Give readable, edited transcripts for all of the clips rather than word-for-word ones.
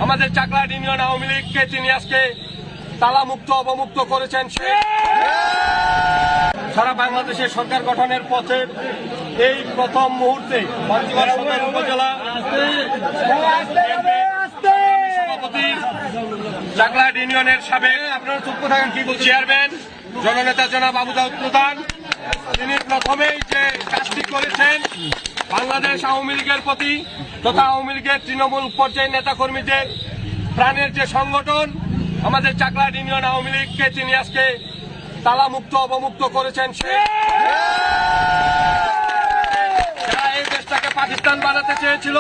আমাদের চাকলাহাট ইউনিয়ন আওয়ামী লীগকে তিনি আজকে তালামুক্ত অবমুক্ত করেছেন। সারা বাংলাদেশের সরকার গঠনের পথের এই প্রথম মুহূর্তে পঞ্চগড় সদর উপজেলা সভাপতি চাকলাহাট ইউনিয়নের সাবেক আপনারা চুপ থাকেন কি বলছি চেয়ারম্যান জননেতা জনাব আবু দাউদ প্রধান, তিনি প্রথমেই যে কাজটি করেছেন বাংলাদেশ আওয়ামী লীগের প্রতি তথা আওয়ামী লীগের তৃণমূল পর্যায়ের নেতাকর্মীদের প্রাণের যে সংগঠন আমাদের চাকলাহাট ইউনিয়ন আওয়ামী লীগকে তিনি আজকে তালামুক্ত অবমুক্ত করেছেন। যারা এই দেশটাকে পাকিস্তান বানাতে চেয়েছিল,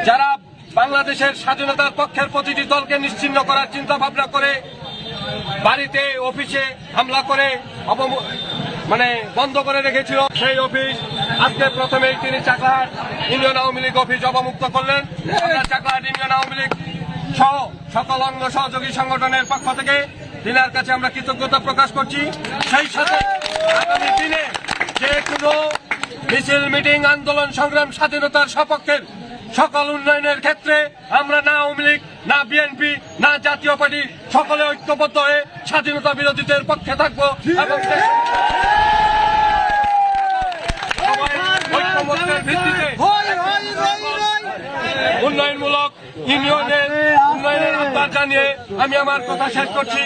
যারা বাংলাদেশের স্বাধীনতার পক্ষের প্রতিটি দলকে নিশ্চিহ্ন করার চিন্তা ভাবনা করে বাড়িতে অফিসে হামলা করে বন্ধ করে রেখেছিল, সেই অফিস আজকে প্রথমেই তিনি চাকলাহাট ইউনিয়ন আওয়ামী লীগ অফিস অবমুক্ত করলেন। আমরা চাকলাহাট ইউনিয়ন আওয়ামী লীগ সহ সকল অঙ্গ সহযোগী সংগঠনের পক্ষ থেকে তিনার কাছে আমরা কৃতজ্ঞতা প্রকাশ করছি। সেই সাথে আগামী দিনে যে কোনো মিছিল মিটিং আন্দোলন সংগ্রাম স্বাধীনতার সপক্ষের সকল উন্নয়নের ক্ষেত্রে আমরা না আওয়ামী লীগ না বিএনপি না জাতীয় পার্টি সকলে ঐক্যবদ্ধ হয়ে স্বাধীনতা বিরোধীদের পক্ষে থাকবো এবং ঐক্যমত্যের ভিত্তিতে উন্নয়নমূলক ইউনিয়নের উন্নয়নের আহ্বান জানিয়ে আমি আমার কথা শেষ করছি।